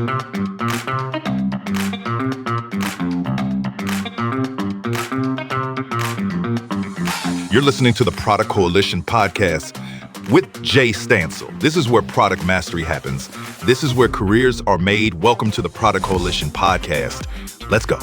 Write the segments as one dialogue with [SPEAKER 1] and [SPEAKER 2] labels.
[SPEAKER 1] You're listening to the Product Coalition podcast with Jay Stansel. This is where product mastery happens. This is where careers are made. Welcome to the Product Coalition podcast. Let's go.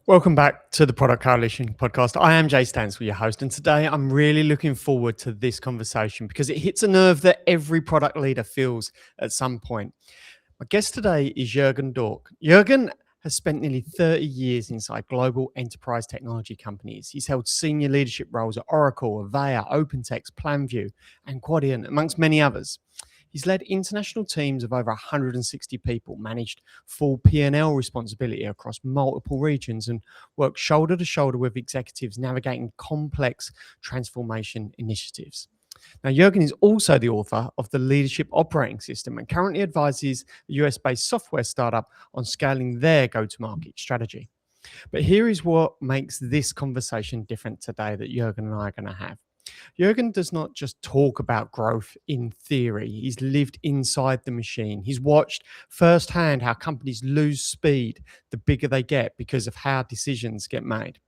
[SPEAKER 2] Welcome back to the Product Coalition podcast. I am Jay Stansel, your host, and today I'm really looking forward to this conversation because it hits a nerve that every product leader feels at some point. My guest today is Jürgen Dork. Jürgen has spent nearly 30 years inside global enterprise technology companies. He's held senior leadership roles at Oracle, Avaya, OpenText, PlanView, and Quadient, amongst many others. He's led international teams of over 160 people, managed full P&L responsibility across multiple regions, and worked shoulder to shoulder with executives navigating complex transformation initiatives. Now, Jürgen is also the author of the Leadership Operating System and currently advises a US-based software startup on scaling their go-to-market strategy. But here is what makes this conversation different today that Jürgen and I are going to have. Jürgen does not just talk about growth in theory. He's lived inside the machine. He's watched firsthand how companies lose speed the bigger they get because of how decisions get made.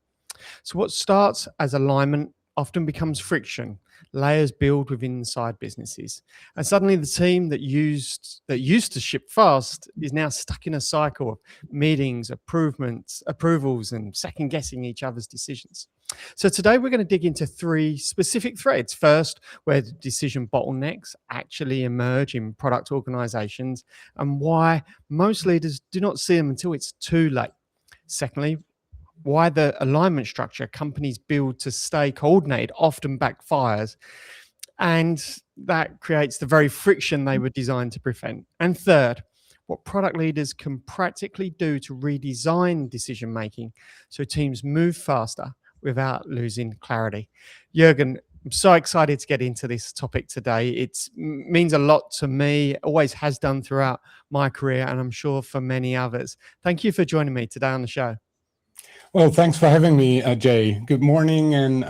[SPEAKER 2] So what starts as alignment often becomes friction. Layers build within inside businesses. And suddenly the team that used to ship fast is now stuck in a cycle of meetings, approvals, and second guessing each other's decisions. So today we're going to dig into three specific threads. First, where the decision bottlenecks actually emerge in product organizations and why most leaders do not see them until it's too late. Secondly, why the alignment structure companies build to stay coordinated often backfires, and that creates the very friction they were designed to prevent. And third, what product leaders can practically do to redesign decision making so teams move faster without losing clarity. Jürgen, I'm so excited to get into this topic today. It means a lot to me, always has done throughout my career, and I'm sure for many others. Thank you for joining me today on the show.
[SPEAKER 3] Well, thanks for having me, Jay. Good morning, and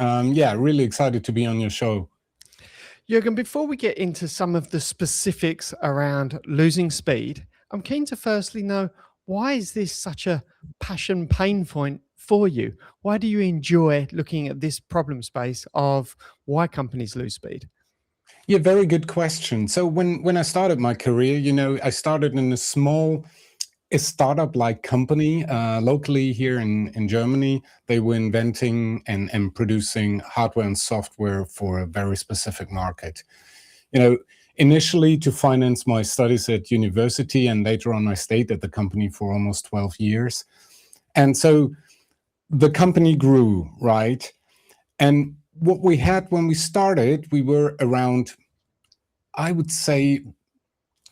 [SPEAKER 3] really excited to be on your show.
[SPEAKER 2] Jürgen, before we get into some of the specifics around losing speed, I'm keen to firstly know, why is this such a passion pain point for you? Why do you enjoy looking at this problem space of why companies lose speed?
[SPEAKER 3] Yeah, very good question. So when I started my career, I started in a startup-like company locally here in Germany. They were inventing and producing hardware and software for a very specific market. Initially to finance my studies at university, and later on I stayed at the company for almost 12 years. And so the company grew, right? And what we had when we started, we were around, I would say,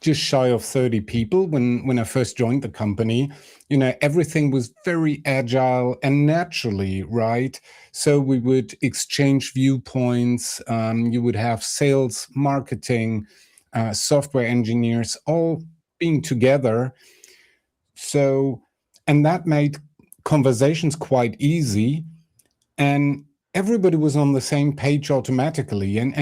[SPEAKER 3] just shy of 30 people when I first joined the company. Everything was very agile and naturally, right? So we would exchange viewpoints. You would have sales, marketing, software engineers all being together. And that made conversations quite easy. And everybody was on the same page automatically. And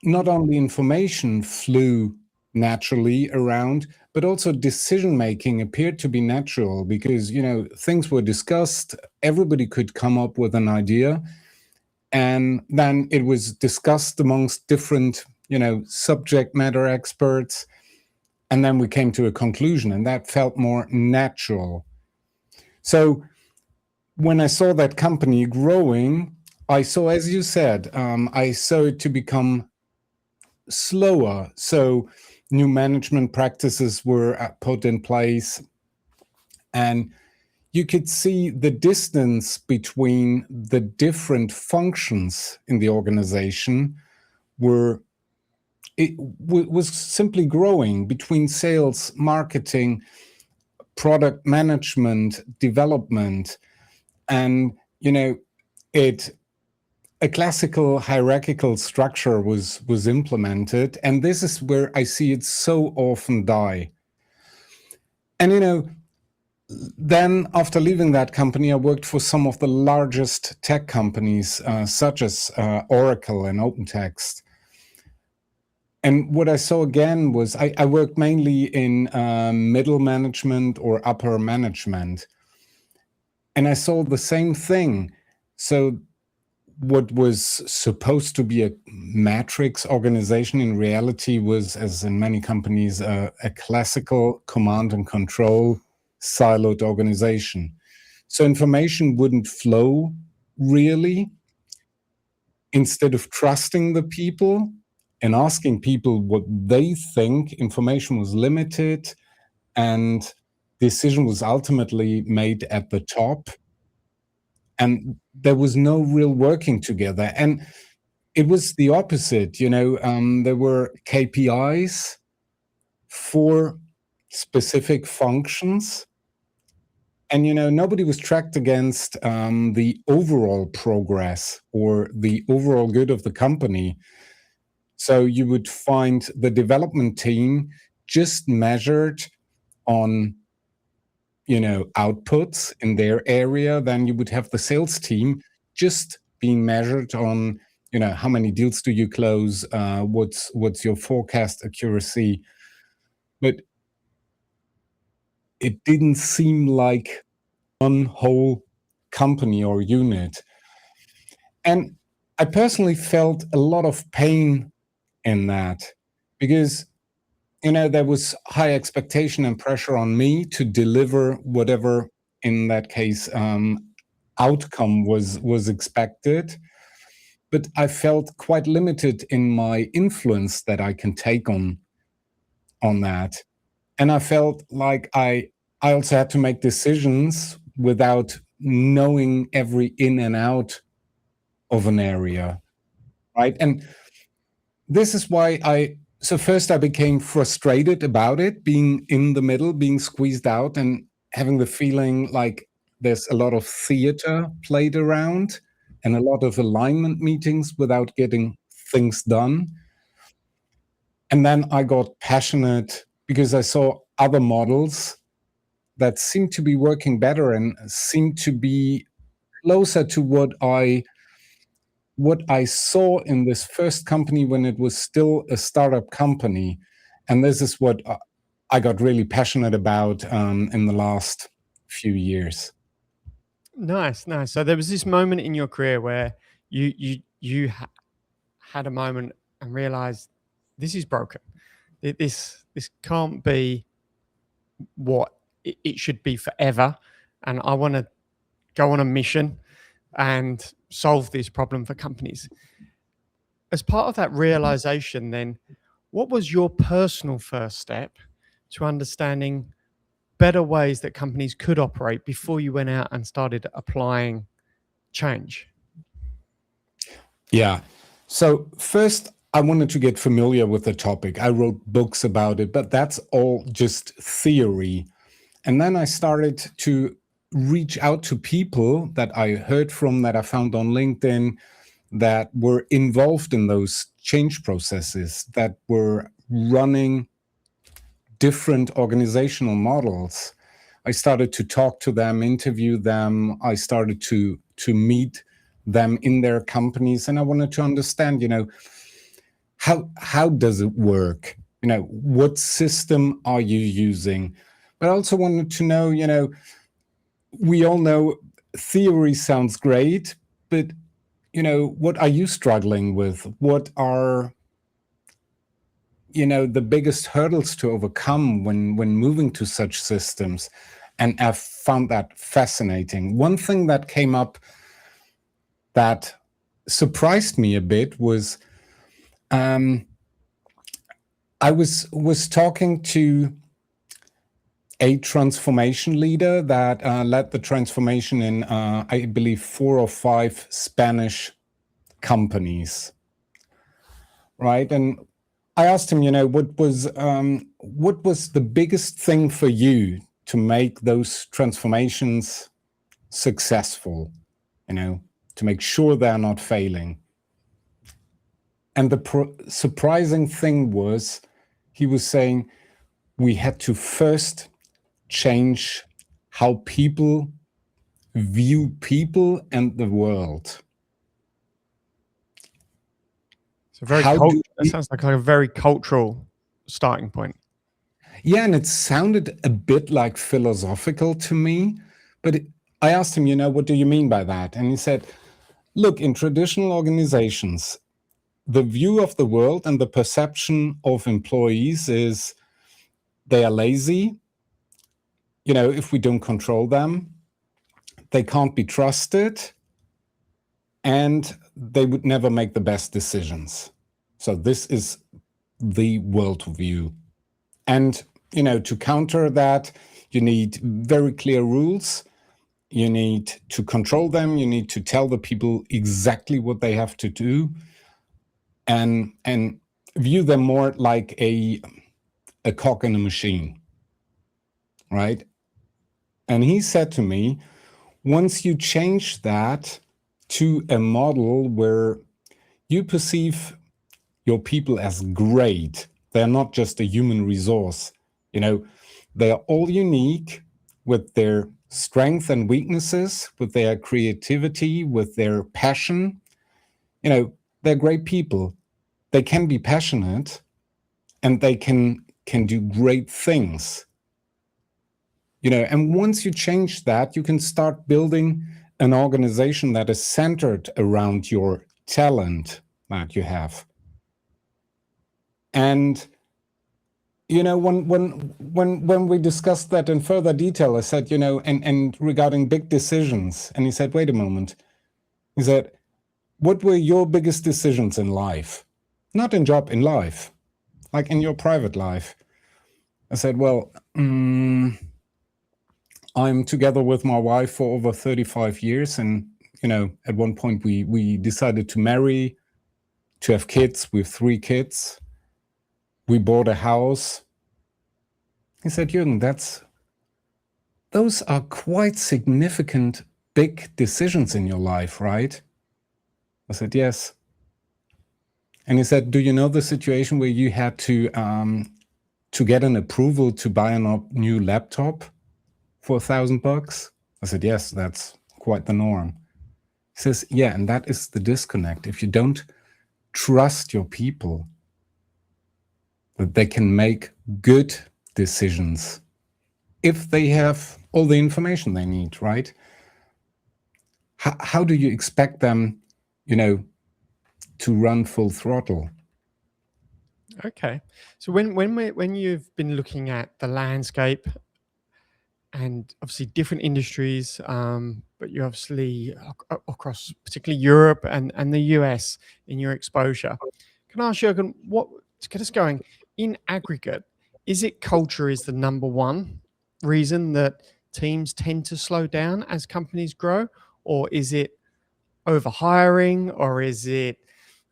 [SPEAKER 3] not only information flew naturally around, but also decision-making appeared to be natural because, things were discussed, everybody could come up with an idea, and then it was discussed amongst different, subject matter experts, and then we came to a conclusion, and that felt more natural. So when I saw that company growing, I saw, as you said, I saw it to become slower. So new management practices were put in place, and you could see the distance between the different functions in the organization was simply growing between sales, marketing, product management, development, and a classical hierarchical structure was implemented, and this is where I see it so often die. And then after leaving that company, I worked for some of the largest tech companies, such as Oracle and OpenText. And what I saw again was I worked mainly in middle management or upper management. And I saw the same thing. So what was supposed to be a matrix organization in reality was, as in many companies, a classical command and control siloed organization. So information wouldn't flow really. Instead of trusting the people and asking people what they think, information was limited and decision was ultimately made at the top. And there was no real working together. And it was the opposite, there were KPIs for specific functions. And, nobody was tracked against the overall progress or the overall good of the company. So you would find the development team just measured on, outputs in their area. Then you would have the sales team just being measured on, how many deals do you close? What's your forecast accuracy? But it didn't seem like one whole company or unit. And I personally felt a lot of pain in that because, there was high expectation and pressure on me to deliver whatever, in that case, outcome was expected. But I felt quite limited in my influence that I can take on that. And I felt like I also had to make decisions without knowing every in and out of an area, right? And this is why so first I became frustrated about it, being in the middle, being squeezed out and having the feeling like there's a lot of theater played around and a lot of alignment meetings without getting things done. And then I got passionate because I saw other models that seemed to be working better and seemed to be closer to what I saw in this first company when it was still a startup company. And this is what I got really passionate about in the last few years.
[SPEAKER 2] Nice. So there was this moment in your career where you had a moment and realized this is broken. This can't be what it should be forever. And I want to go on a mission and solve this problem for companies. As part of that realization, then, what was your personal first step to understanding better ways that companies could operate before you went out and started applying change?
[SPEAKER 3] Yeah. So first, I wanted to get familiar with the topic. I wrote books about it, but that's all just theory. And then I started to reach out to people that I heard from, that I found on LinkedIn, that were involved in those change processes, that were running different organizational models. I started to talk to them, interview them. I started to meet them in their companies, and I wanted to understand, how does it work? What system are you using? But I also wanted to know, we all know theory sounds great, but what are you struggling with? What are the biggest hurdles to overcome when moving to such systems? And I've found that fascinating. One thing that came up that surprised me a bit was I was talking to a transformation leader that led the transformation in, I believe, 4 or 5 Spanish companies, right? And I asked him, what was the biggest thing for you to make those transformations successful, to make sure they're not failing? And the surprising thing was, he was saying we had to first change how people view people and the world.
[SPEAKER 2] So that sounds like a very cultural starting point.
[SPEAKER 3] Yeah, and it sounded a bit like philosophical to me, but I asked him, what do you mean by that? And he said, look, in traditional organizations, the view of the world and the perception of employees is they are lazy. If we don't control them, they can't be trusted, and they would never make the best decisions. So this is the worldview. And, to counter that, you need very clear rules. You need to control them. You need to tell the people exactly what they have to do, and view them more like a cog in a machine, right? And he said to me, once you change that to a model where you perceive your people as great, they're not just a human resource, they are all unique with their strengths and weaknesses, with their creativity, with their passion. They're great people. They can be passionate, and they can do great things. And once you change that, you can start building an organization that is centered around your talent that you have. And when we discussed that in further detail, I said, and regarding big decisions, and he said, wait a moment. He said, what were your biggest decisions in life? Not in job, in life, like in your private life. I said, well, I'm together with my wife for over 35 years. And, at one point we decided to marry, to have kids. We have 3 kids. We bought a house. He said, Jürgen, those are quite significant, big decisions in your life, right? I said, yes. And he said, do you know the situation where you had to get an approval to buy a new laptop for $1,000? I said, yes, that's quite the norm. He says, yeah, and that is the disconnect. If you don't trust your people, that they can make good decisions if they have all the information they need, right? How do you expect them, to run full throttle?
[SPEAKER 2] Okay, so when you've been looking at the landscape and obviously different industries, but you obviously across particularly Europe and the US in your exposure, can I ask you, what to get us going in aggregate? Is it culture is the number one reason that teams tend to slow down as companies grow, or is it overhiring, or is it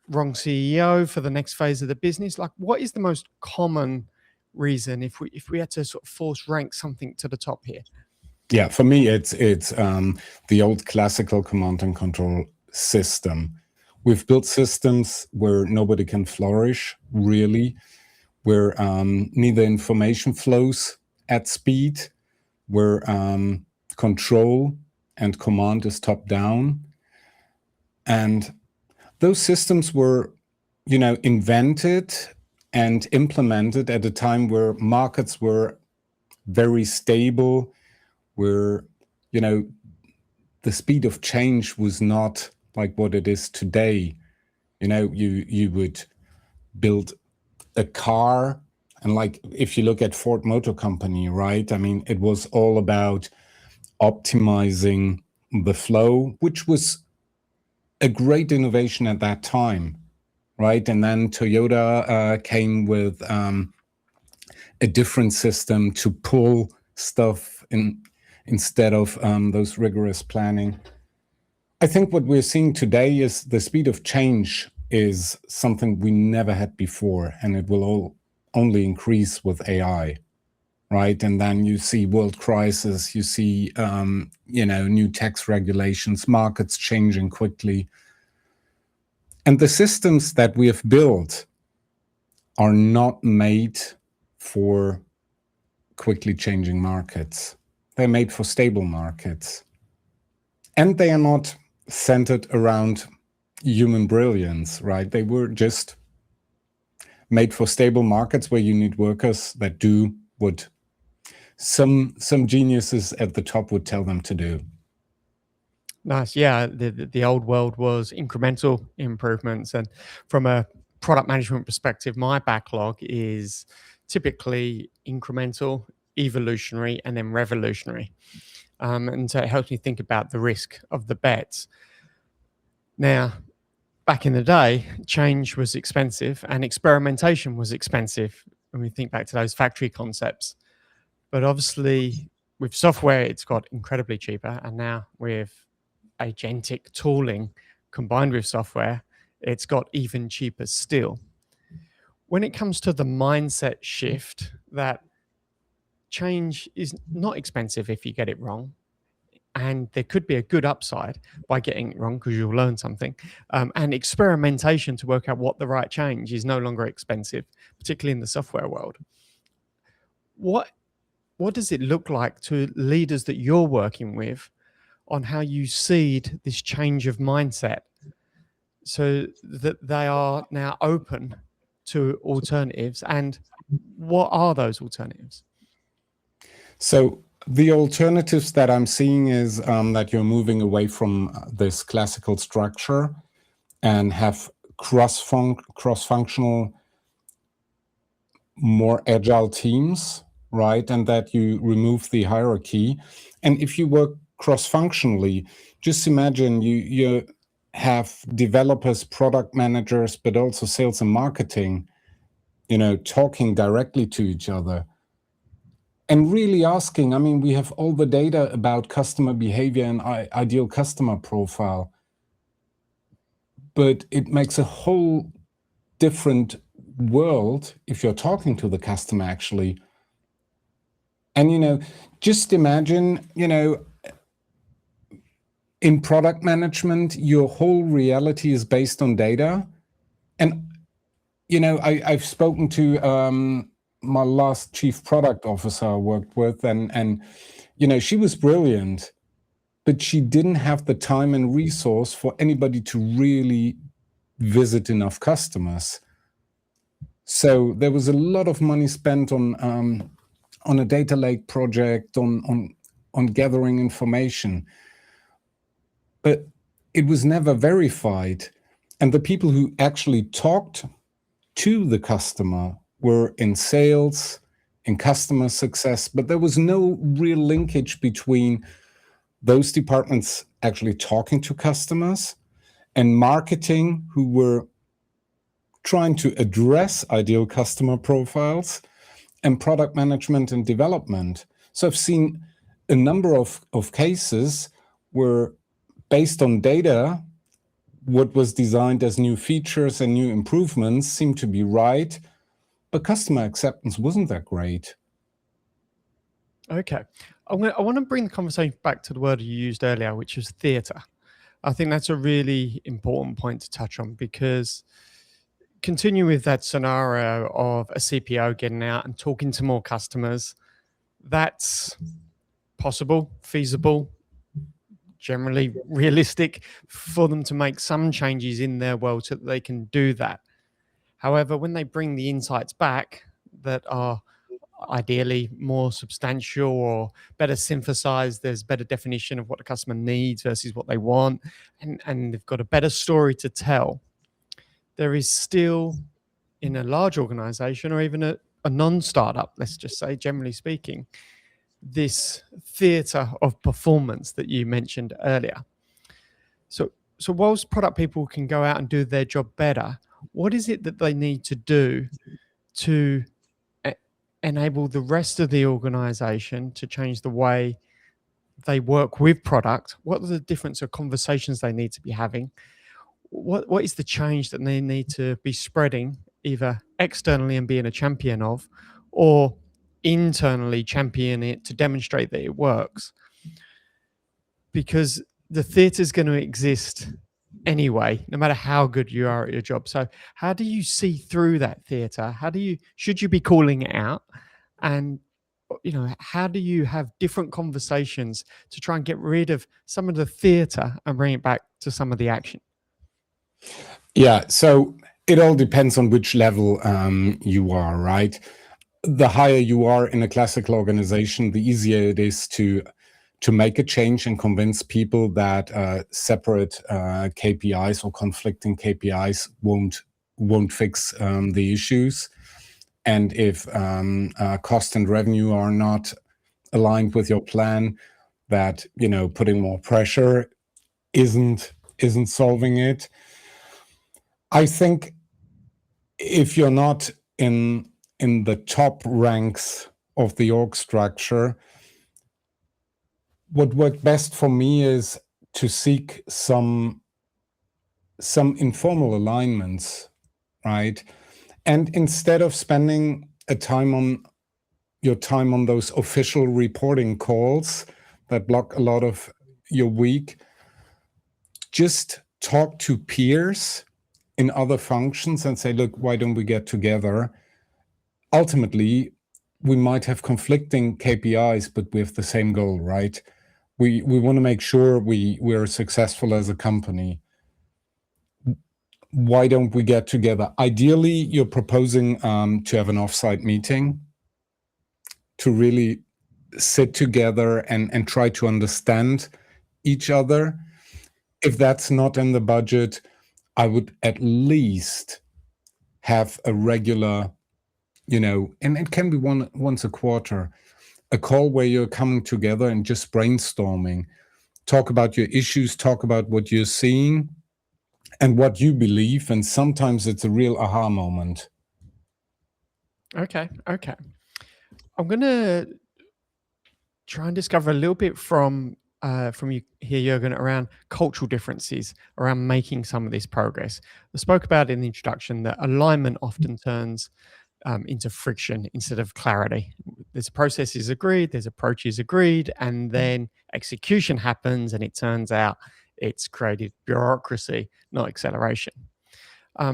[SPEAKER 2] wrong CEO for the next phase of the business? Like, what is the most common reason if we had to sort of force rank something to the top here?
[SPEAKER 3] Yeah, for me, it's the old classical command and control system. We've built systems where nobody can flourish, really, where neither information flows at speed, where control and command is top down. And those systems were, invented and implemented at a time where markets were very stable, where, the speed of change was not like what it is today. You would build a car, and like if you look at Ford Motor Company, right? I mean, it was all about optimizing the flow, which was a great innovation at that time, right? And then Toyota came with a different system to pull stuff in instead of those rigorous planning. I think what we're seeing today is the speed of change is something we never had before, and it will only increase with AI, right? And then you see world crisis, you see, new tax regulations, markets changing quickly. And the systems that we have built are not made for quickly changing markets. They're made for stable markets. And they are not centered around human brilliance, right? They were just made for stable markets where you need workers that do what some geniuses at the top would tell them to do.
[SPEAKER 2] Nice. Yeah, the old world was incremental improvements, and from a product management perspective, my backlog is typically incremental, evolutionary, and then revolutionary. And so it helps me think about the risk of the bets. Now, back in the day, change was expensive and experimentation was expensive when we think back to those factory concepts. But obviously, with software, it's got incredibly cheaper, and now with agentic tooling combined with software, it's got even cheaper still. When it comes to the mindset shift, that change is not expensive if you get it wrong, and there could be a good upside by getting it wrong because you'll learn something. And experimentation to work out what the right change is no longer expensive, particularly in the software world. What does it look like to leaders that you're working with on how you seed this change of mindset so that they are now open to alternatives? And what are those alternatives?
[SPEAKER 3] So the alternatives that I'm seeing is that you're moving away from this classical structure and have cross-functional, more agile teams, right? And that you remove the hierarchy. And if you work cross-functionally, just imagine you have developers, product managers, but also sales and marketing, talking directly to each other and really asking. I mean, we have all the data about customer behavior and ideal customer profile, but it makes a whole different world if you're talking to the customer actually. And, just imagine, in product management, your whole reality is based on data. And, I've spoken to my last chief product officer I worked with, and she was brilliant, but she didn't have the time and resource for anybody to really visit enough customers. So there was a lot of money spent on a data lake project, on gathering information, but it was never verified. And the people who actually talked to the customer were in sales, in customer success, but there was no real linkage between those departments actually talking to customers and marketing, who were trying to address ideal customer profiles, and product management and development. So I've seen a number of cases where, based on data, what was designed as new features and new improvements seemed to be right, but customer acceptance wasn't that great.
[SPEAKER 2] Okay. I want to bring the conversation back to the word you used earlier, which was theatre. I think that's a really important point to touch on, because continue with that scenario of a CPO getting out and talking to more customers. That's possible, feasible, generally realistic for them to make some changes in their world so that they can do that. However, when they bring the insights back that are ideally more substantial or better synthesized, there's better definition of what the customer needs versus what they want, and they've got a better story to tell, there is still, in a large organization or even a non-startup, let's just say, generally speaking, this theater of performance that you mentioned earlier. So whilst product people can go out and do their job better, what is it that they need to do to enable the rest of the organization to change the way they work with product? What are the difference of conversations they need to be having? What is the change that they need to be spreading, either externally and being a champion of, or internally champion it to demonstrate that it works? Because the theatre is going to exist anyway, no matter how good you are at your job. So how do you see through that theatre? Should you be calling it out? And how do you have different conversations to try and get rid of some of the theater and bring it back to some of the action?
[SPEAKER 3] Yeah, so it all depends on which level you are, right? The higher you are in a classical organization, the easier it is to make a change and convince people that separate KPIs or conflicting KPIs won't fix the issues. And if cost and revenue are not aligned with your plan, that putting more pressure isn't solving it. I think if you're not in the top ranks of the org structure, what worked best for me is to seek some informal alignments, right? And instead of spending your time on those official reporting calls that block a lot of your week, just talk to peers in other functions and say, look, why don't we get together? Ultimately, we might have conflicting KPIs, but we have the same goal, right? We want to make sure we're successful as a company. Why don't we get together? Ideally, you're proposing to have an offsite meeting to really sit together and try to understand each other. If that's not in the budget, I would at least have a regular, and it can be once a quarter, a call where you're coming together and just brainstorming, talk about your issues, talk about what you're seeing and what you believe. And sometimes it's a real aha moment.
[SPEAKER 2] Okay. I'm going to try and discover a little bit from you here, Jürgen, around cultural differences, around making some of this progress. I spoke about in the introduction that alignment often turns into friction instead of clarity. There's a process is agreed, there's approaches agreed, and then execution happens, and it turns out it's created bureaucracy, not acceleration. I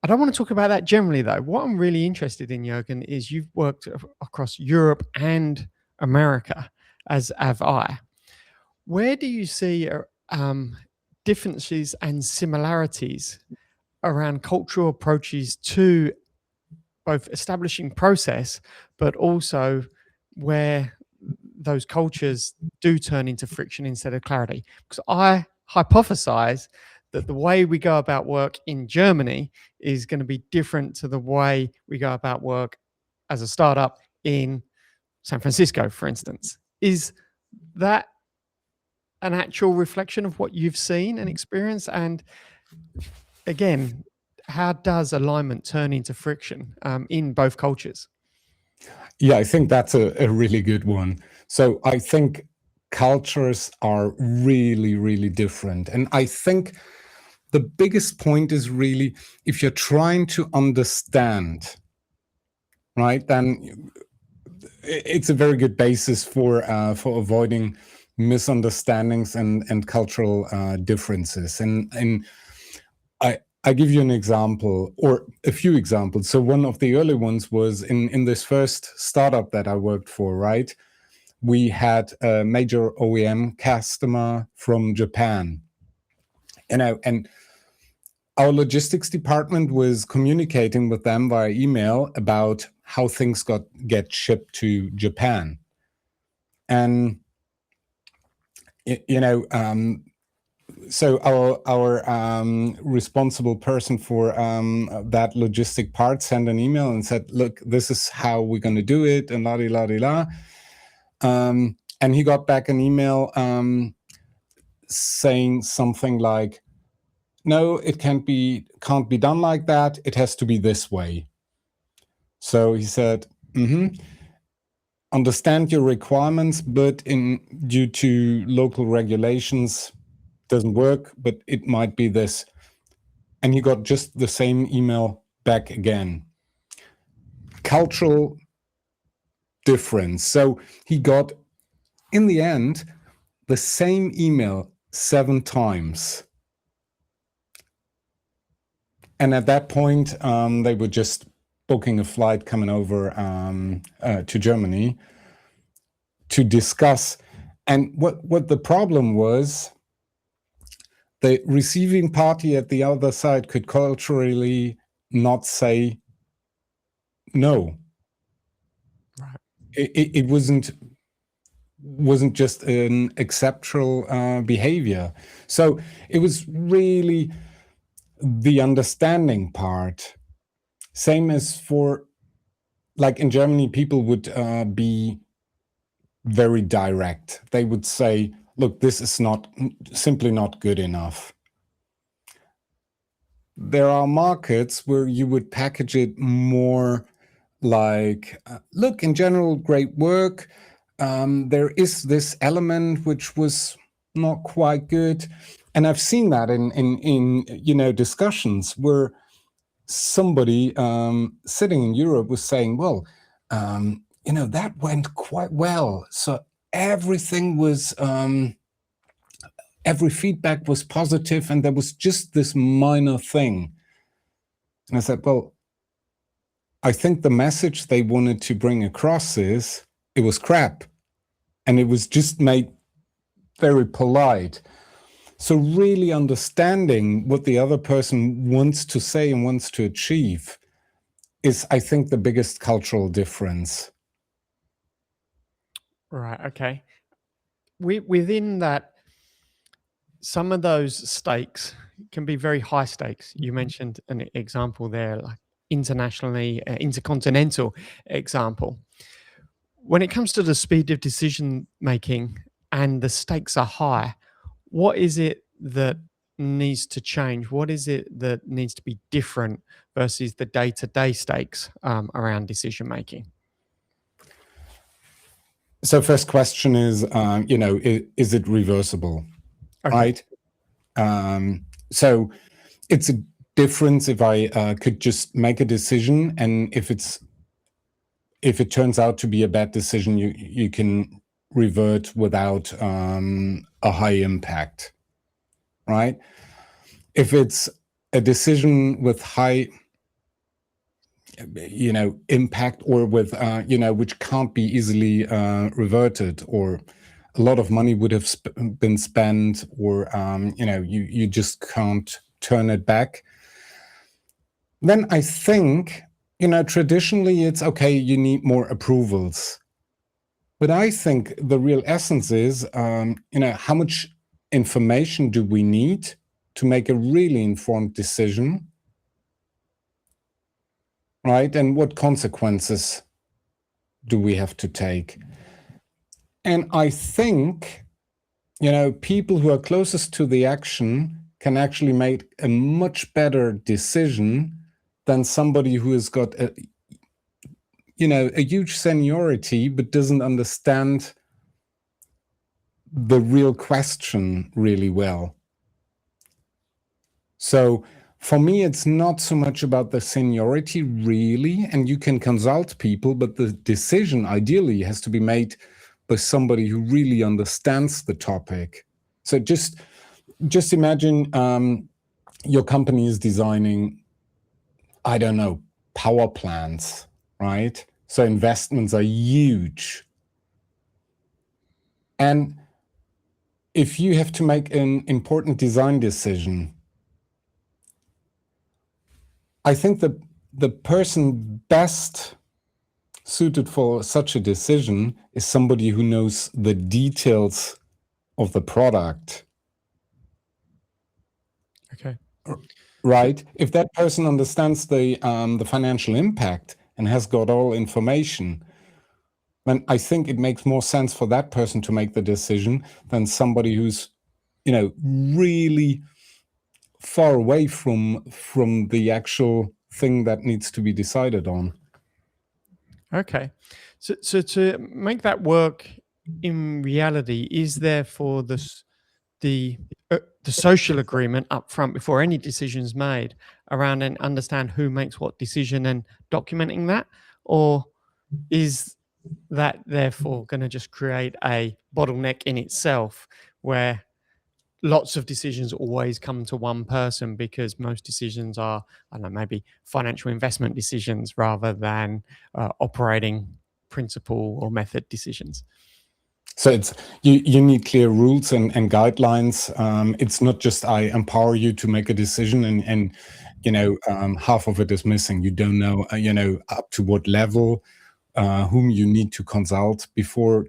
[SPEAKER 2] don't want to talk about that generally, though. What I'm really interested in, Jürgen, is you've worked across Europe and America, as have I. Where do you see differences and similarities around cultural approaches to both establishing process, but also where those cultures do turn into friction instead of clarity? Because I hypothesize that the way we go about work in Germany is going to be different to the way we go about work as a startup in San Francisco, for instance. Is that an actual reflection of what you've seen and experienced? And again, how does alignment turn into friction in both cultures?
[SPEAKER 3] Yeah, I think that's a really good one. So I think cultures are really, really different. And I think the biggest point is really, if you're trying to understand, right, then it's a very good basis for avoiding misunderstandings and cultural differences. And I give you an example or a few examples. So one of the early ones was in this first startup that I worked for, right? We had a major OEM customer from Japan, and our logistics department was communicating with them via email about how things get shipped to Japan. And so our responsible person for that logistic part sent an email and said, look, this is how we're going to do it, and la-di-la-di-la. And he got back an email saying something like, no, it can't be done like that. It has to be this way. So he said, understand your requirements, but due to local regulations, doesn't work, but it might be this. And he got just the same email back again. Cultural difference. So he got, in the end, the same email 7 times. And at that point, they were just booking a flight coming over to Germany to discuss. And what the problem was, the receiving party at the other side could culturally not say no.
[SPEAKER 2] Right.
[SPEAKER 3] It wasn't just an acceptable behavior. So it was really the understanding part. Same as for, like in Germany, people would be very direct. They would say, look, this is simply not good enough. There are markets where you would package it more like, look, in general, great work. There is this element which was not quite good. And I've seen that in discussions where somebody sitting in Europe was saying, well, that went quite well. So everything was, every feedback was positive, and there was just this minor thing. And I said, well, I think the message they wanted to bring across is it was crap. And it was just made very polite. So really understanding what the other person wants to say and wants to achieve is, I think, the biggest cultural difference.
[SPEAKER 2] Right. Okay. Within that, some of those stakes can be very high stakes. You mentioned an example there, like internationally, intercontinental example. When it comes to the speed of decision making and the stakes are high, what is it that needs to change? What is it that needs to be different versus the day-to-day stakes around decision making?
[SPEAKER 3] So first question is, is it reversible?
[SPEAKER 2] Okay.
[SPEAKER 3] Right? So it's a difference if I could just make a decision, and if it turns out to be a bad decision, you can revert without a high impact, right? If it's a decision with high impact, or with which can't be easily reverted, or a lot of money would have been spent, or you just can't turn it back, then I think traditionally it's okay, you need more approvals. But I think the real essence is how much information do we need to make a really informed decision, right? And what consequences do we have to take? And I think, people who are closest to the action can actually make a much better decision than somebody who has got a huge seniority but doesn't understand the real question really well. So for me, it's not so much about the seniority, really, and you can consult people, but the decision ideally has to be made by somebody who really understands the topic. So just imagine your company is designing, I don't know, power plants, right? So investments are huge. And if you have to make an important design decision, I think the person best suited for such a decision is somebody who knows the details of the product.
[SPEAKER 2] Okay.
[SPEAKER 3] Right? If that person understands the financial impact and has got all information, then I think it makes more sense for that person to make the decision than somebody who's, really far away from the actual thing that needs to be decided on.
[SPEAKER 2] Okay. So to make that work in reality, is there for the social agreement up front before any decisions made around, and understand who makes what decision and documenting that? Or is that therefore going to just create a bottleneck in itself, where lots of decisions always come to one person, because most decisions are, I don't know, maybe financial investment decisions rather than operating principle or method decisions.
[SPEAKER 3] So it's you need clear rules and guidelines. It's not just I empower you to make a decision and half of it is missing. You don't know up to what level, whom you need to consult before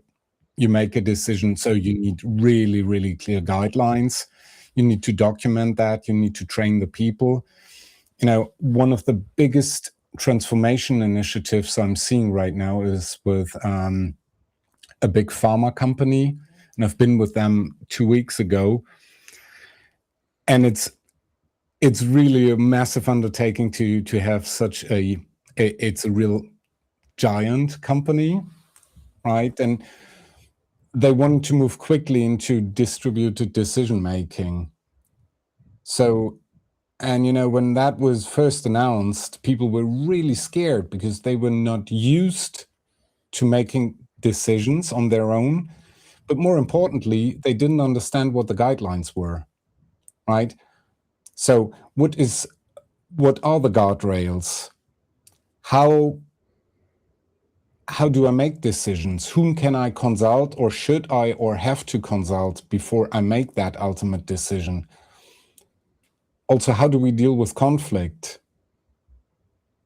[SPEAKER 3] you make a decision. So you need really, really clear guidelines. You need to document that. You need to train the people. One of the biggest transformation initiatives I'm seeing right now is with a big pharma company, and I've been with them 2 weeks ago, and it's really a massive undertaking to have such it's a real giant company, right? And they wanted to move quickly into distributed decision making. So, and when that was first announced, people were really scared because they were not used to making decisions on their own. But more importantly, they didn't understand what the guidelines were, right? So what are the guardrails? How do I make decisions? Whom can I consult, or should I or have to consult before I make that ultimate decision? Also, how do we deal with conflict?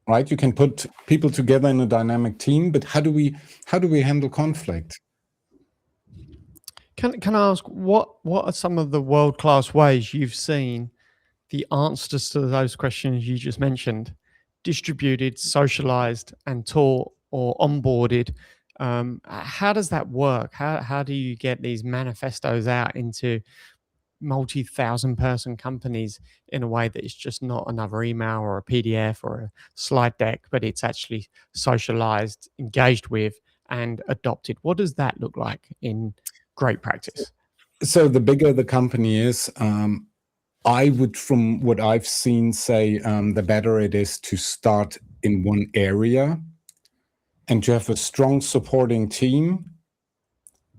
[SPEAKER 3] Right? You can put people together in a dynamic team, but how do we handle conflict?
[SPEAKER 2] Can I ask, what are some of the world-class ways you've seen the answers to those questions you just mentioned distributed, socialized, and taught or onboarded? How does that work? How do you get these manifestos out into multi-thousand person companies in a way that it's just not another email or a PDF or a slide deck, but it's actually socialized, engaged with, and adopted? What does that look like in great practice?
[SPEAKER 3] So the bigger the company is, I would, from what I've seen, say the better it is to start in one area and to have a strong supporting team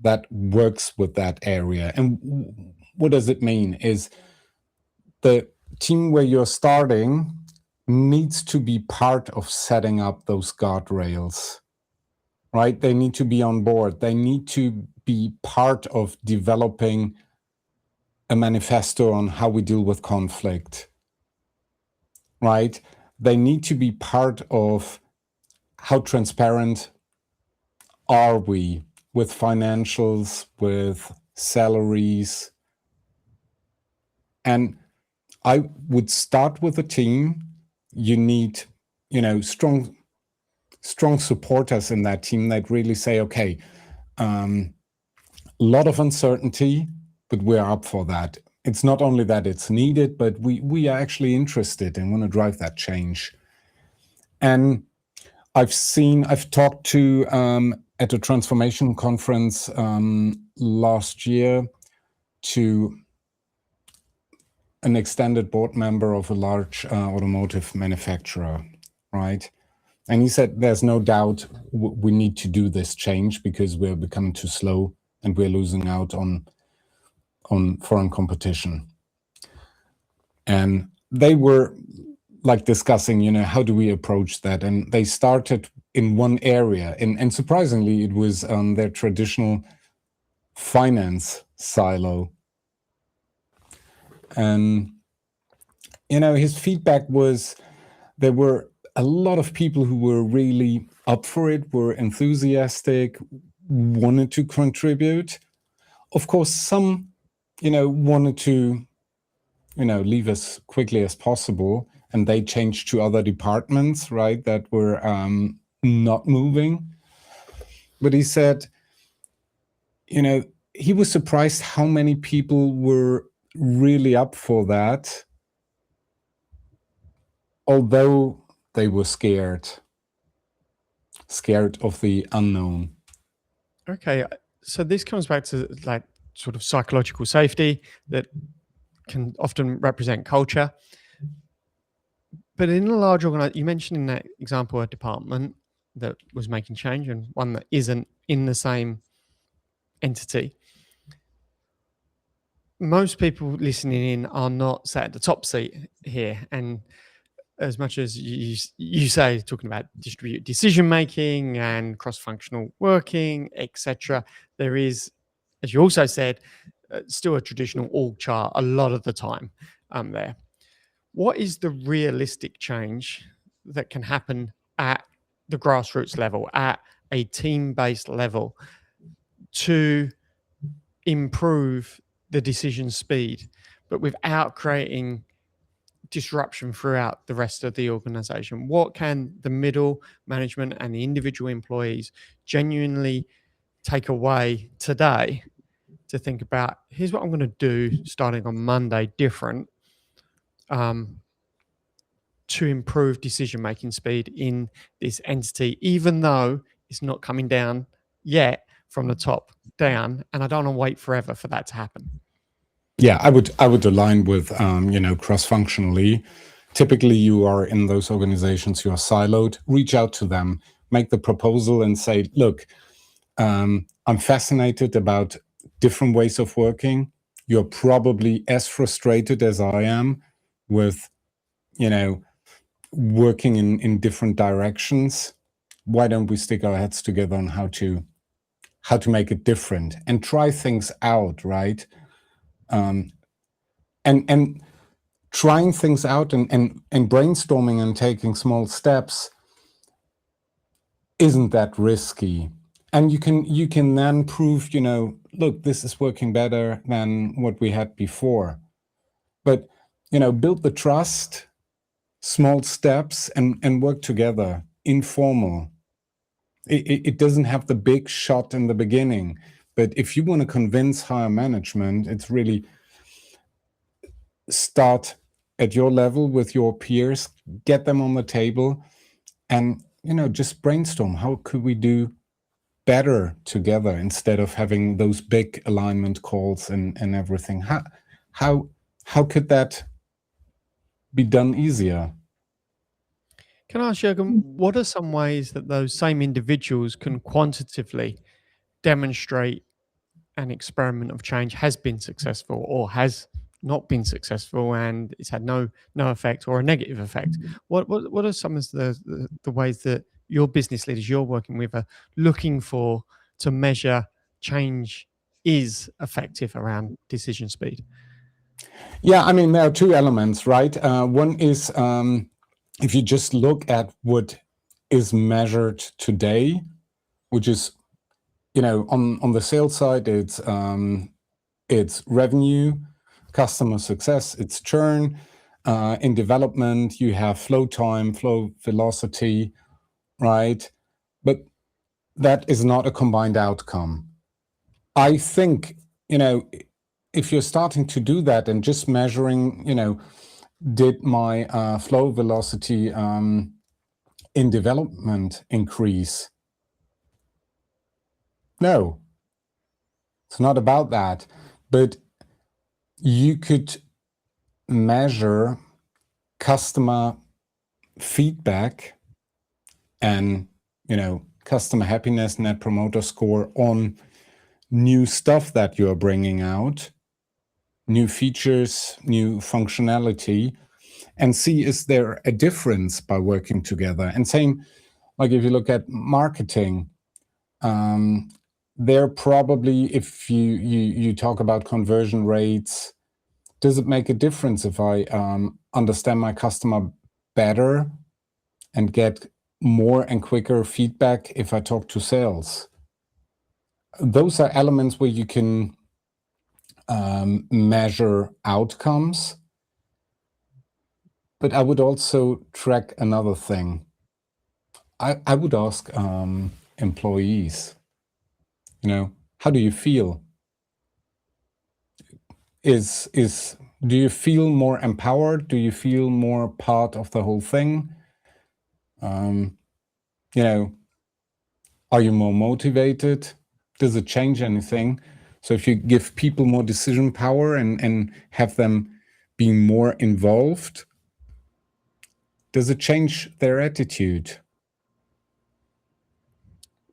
[SPEAKER 3] that works with that area. And what does it mean is the team where you're starting needs to be part of setting up those guardrails, right? They need to be on board. They need to be part of developing a manifesto on how we deal with conflict, right? They need to be part of how transparent are we with financials, with salaries. And I would start with a team. You need, strong supporters in that team that really say, okay, a lot of uncertainty, but we're up for that. It's not only that it's needed, but we are actually interested and want to drive that change. And I've talked to at a transformation conference last year to an extended board member of a large automotive manufacturer, right? And he said, there's no doubt we need to do this change because we're becoming too slow and we're losing out on foreign competition. And they were like discussing, how do we approach that? And they started in one area. And surprisingly, it was their traditional finance silo. And, his feedback was there were a lot of people who were really up for it, were enthusiastic, wanted to contribute. Of course, some, wanted to, leave as quickly as possible, and they changed to other departments, right, that were not moving. But he said, he was surprised how many people were really up for that, although they were scared of the unknown.
[SPEAKER 2] Okay, so this comes back to like sort of psychological safety that can often represent culture. But in a large organization, you mentioned in that example a department that was making change and one that isn't in the same entity. most people listening in are not sat at the top seat here, and as much as you say, talking about distributed decision making and cross-functional working, etc., there is, as you also said, still a traditional org chart a lot of the time there. What is the realistic change that can happen at the grassroots level, at a team-based level, to improve the decision speed, but without creating disruption throughout the rest of the organization? What can the middle management and the individual employees genuinely take away today to think about, here's what I'm going to do starting on Monday different, to improve decision-making speed in this entity, even though it's not coming down yet from the top down, and I don't want to wait forever for that to happen?
[SPEAKER 3] Yeah, I would align with cross-functionally. Typically, you are in those organizations, you are siloed. Reach out to them, make the proposal, and say, look, I'm fascinated about different ways of working. You're probably as frustrated as I am with, working in different directions. Why don't we stick our heads together on how to make it different and try things out, right? And trying things out and brainstorming and taking small steps isn't that risky. And you can then prove, look, this is working better than what we had before. But, build the trust, small steps, and work together, informal. It doesn't have the big shot in the beginning. But if you want to convince higher management, it's really start at your level with your peers, get them on the table, and just brainstorm. How could we do better together instead of having those big alignment calls and everything? How could that be done easier?
[SPEAKER 2] Can I ask, Jürgen, what are some ways that those same individuals can quantitatively demonstrate an experiment of change has been successful or has not been successful and it's had no effect or a negative effect? What are some of the ways that your business leaders you're working with are looking for to measure change is effective around decision speed?
[SPEAKER 3] Yeah, I mean, there are two elements, right? One is if you just look at what is measured today, which is, on the sales side, it's revenue, customer success, it's churn. In development, you have flow time, flow velocity, right? But that is not a combined outcome. I think, if you're starting to do that and just measuring, did my flow velocity in development increase? No, it's not about that. But you could measure customer feedback and, customer happiness, net promoter score on new stuff that you are bringing out, new features, new functionality, and see, is there a difference by working together? And same, like if you look at marketing, there probably, if you talk about conversion rates, does it make a difference if I understand my customer better and get more and quicker feedback if I talk to sales? Those are elements where you can measure outcomes. But I would also track another thing. I would ask employees, how do you feel? Do you feel more empowered? Do you feel more part of the whole thing? Are you more motivated? Does it change anything? So if you give people more decision power and have them being more involved, does it change their attitude?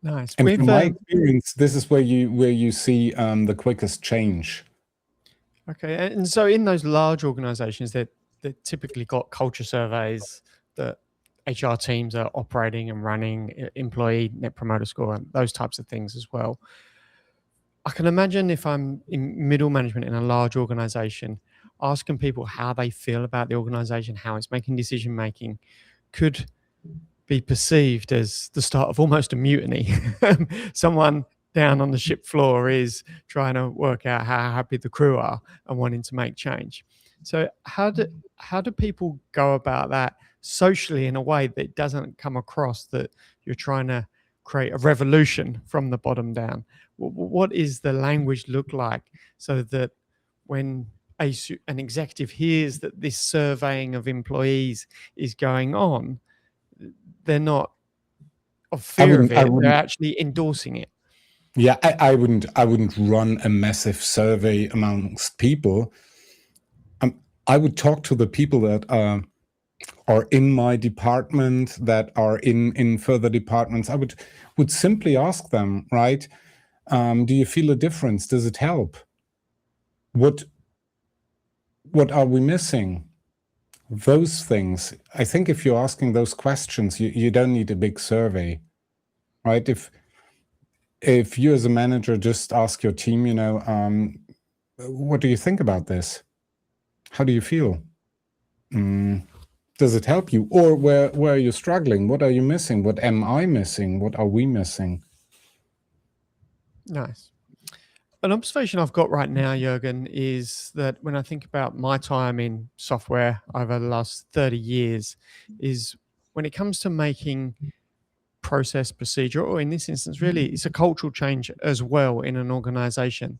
[SPEAKER 2] Nice.
[SPEAKER 3] And from my experience, this is where you see the quickest change.
[SPEAKER 2] Okay, and so in those large organizations that typically got culture surveys that HR teams are operating and running, employee net promoter score, and those types of things as well. I can imagine if I'm in middle management in a large organization, asking people how they feel about the organization, how it's making decision making, could be perceived as the start of almost a mutiny. Someone down on the ship floor is trying to work out how happy the crew are and wanting to make change. So how do people go about that socially in a way that doesn't come across that you're trying to create a revolution from the bottom down? What is the language look like so that when an executive hears that this surveying of employees is going on, they're not of fear of it, they're actually endorsing it?
[SPEAKER 3] Yeah, I wouldn't run a massive survey amongst people. I would talk to the people that are in my department, that are in further departments. I would simply ask them, right? Do you feel a difference? Does it help? What are we missing? Those things. I think if you're asking those questions, you don't need a big survey, right? If you as a manager just ask your team, what do you think about this? How do you feel? Does it help you? Or where are you struggling? What are you missing? What am I missing? What are we missing?
[SPEAKER 2] Nice. An observation I've got right now, Jürgen, is that when I think about my time in software over the last 30 years, is when it comes to making process, procedure, or in this instance, really, it's a cultural change as well in an organization.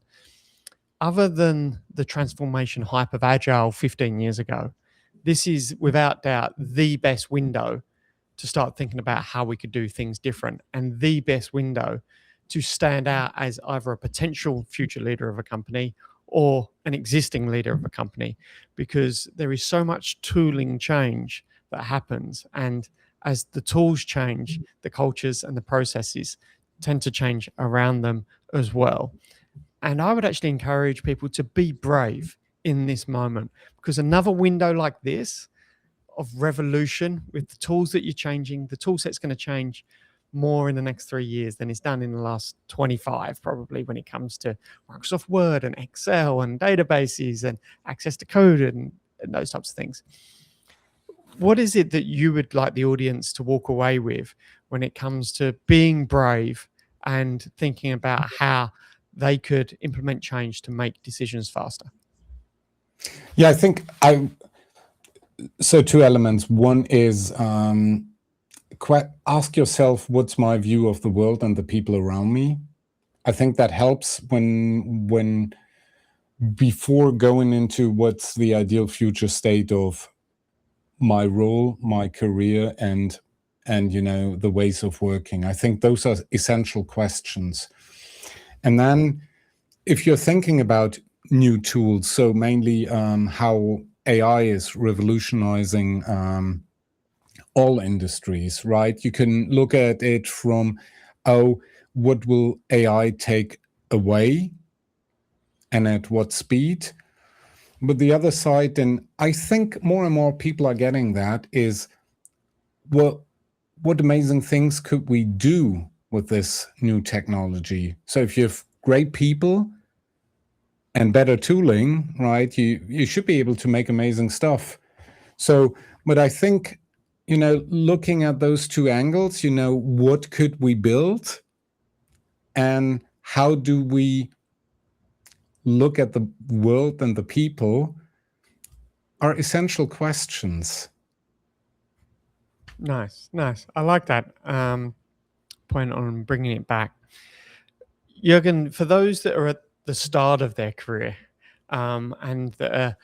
[SPEAKER 2] Other than the transformation hype of Agile 15 years ago, this is without doubt the best window to start thinking about how we could do things different, and the best window to stand out as either a potential future leader of a company or an existing leader of a company, because there is so much tooling change that happens. And as the tools change, the cultures and the processes tend to change around them as well. And I would actually encourage people to be brave in this moment, because another window like this of revolution with the tools that you're changing, the tool set's going to change more in the next 3 years than it's done in the last 25, probably, when it comes to Microsoft Word and Excel and databases and access to code and those types of things. What is it that you would like the audience to walk away with when it comes to being brave and thinking about how they could implement change to make decisions faster?
[SPEAKER 3] Yeah, I think so 2 elements. One is ask yourself, what's my view of the world and the people around me? I think that helps when before going into what's the ideal future state of my role, my career, and the ways of working. I think those are essential questions. And then if you're thinking about new tools, so mainly how AI is revolutionizing all industries, right? You can look at it from, what will AI take away and at what speed? But the other side, and I think more and more people are getting that, is, well, what amazing things could we do with this new technology? So if you have great people and better tooling, right, you should be able to make amazing stuff. So, but I think, looking at those 2 angles, what could we build and how do we look at the world and the people are essential questions.
[SPEAKER 2] Nice. I like that point on bringing it back. Jürgen, for those that are at the start of their career and that are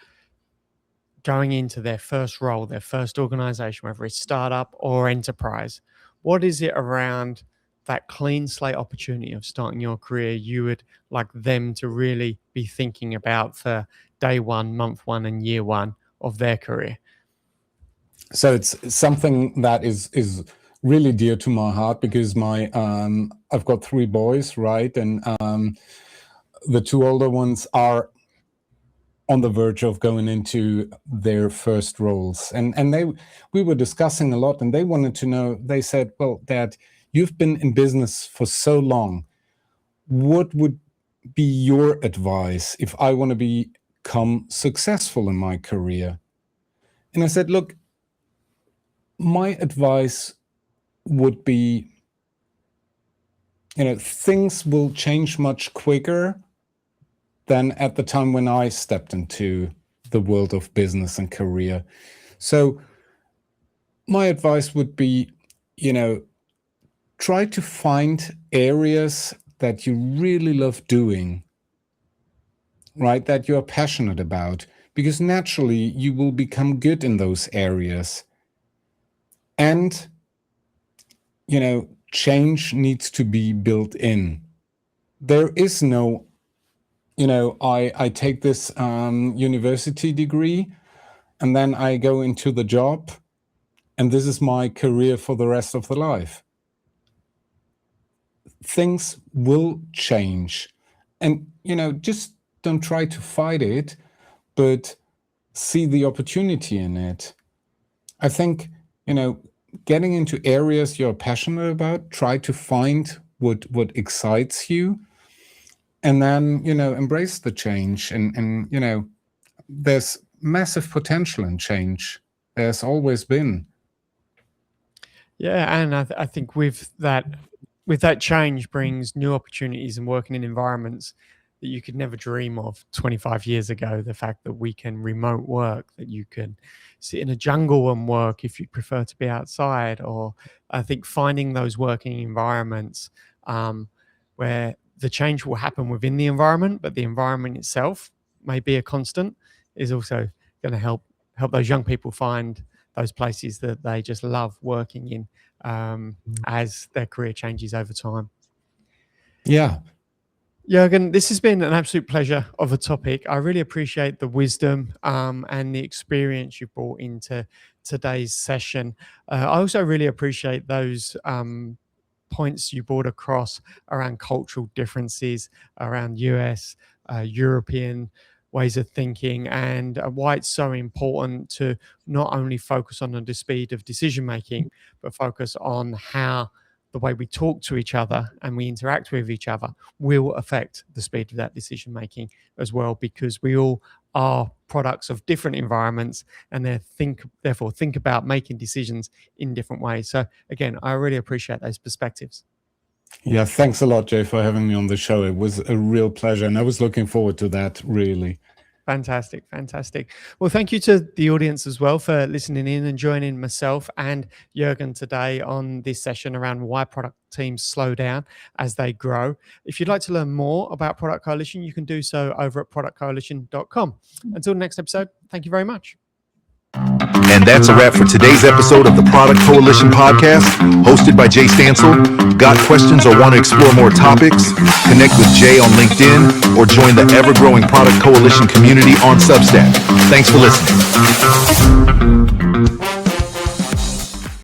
[SPEAKER 2] going into their first role, their first organization, whether it's startup or enterprise, what is it around that clean slate opportunity of starting your career you would like them to really be thinking about for day 1, month 1, and year 1 of their career?
[SPEAKER 3] So it's something that is really dear to my heart, because I've got 3 boys, right? And the 2 older ones are on the verge of going into their first roles. And we were discussing a lot, and they wanted to know, they said, well, Dad, you've been in business for so long. What would be your advice if I want to become successful in my career? And I said, look, my advice would be, things will change much quicker than at the time when I stepped into the world of business and career. So my advice would be, try to find areas that you really love doing, right? That you're passionate about, because naturally you will become good in those areas. And, change needs to be built in. There is no, I take this university degree and then I go into the job and this is my career for the rest of the life. Things will change, and just don't try to fight it, but see the opportunity in it. I think getting into areas you're passionate about, try to find what excites you, and then embrace the change. And there's massive potential in change. There's always been.
[SPEAKER 2] Yeah, and I think with that change brings new opportunities and working in environments that you could never dream of 25 years ago. The fact that we can remote work, that you can sit in a jungle and work if you prefer to be outside, or I think finding those working environments where the change will happen within the environment, but the environment itself may be a constant, is also going to help those young people find those places that they just love working in as their career changes over time.
[SPEAKER 3] Yeah.
[SPEAKER 2] Jürgen, this has been an absolute pleasure of a topic. I really appreciate the wisdom and the experience you brought into today's session. I also really appreciate those points you brought across around cultural differences, around US, European ways of thinking, and why it's so important to not only focus on the speed of decision making, but focus on how the way we talk to each other and we interact with each other will affect the speed of that decision making as well, because we all are products of different environments and therefore think about making decisions in different ways. So again, I really appreciate those perspectives.
[SPEAKER 3] Yeah, thanks a lot, Jay, for having me on the show. It was a real pleasure, and I was looking forward to that, really.
[SPEAKER 2] Fantastic. Well, thank you to the audience as well for listening in and joining myself and Jürgen today on this session around why product teams slow down as they grow. If you'd like to learn more about Product Coalition, you can do so over at productcoalition.com. Until the next episode, thank you very much.
[SPEAKER 1] And that's a wrap for today's episode of the Product Coalition podcast, hosted by Jay Stansel. Got questions or want to explore more topics? Connect with Jay on LinkedIn or join the ever-growing Product Coalition community on Substack. Thanks for listening.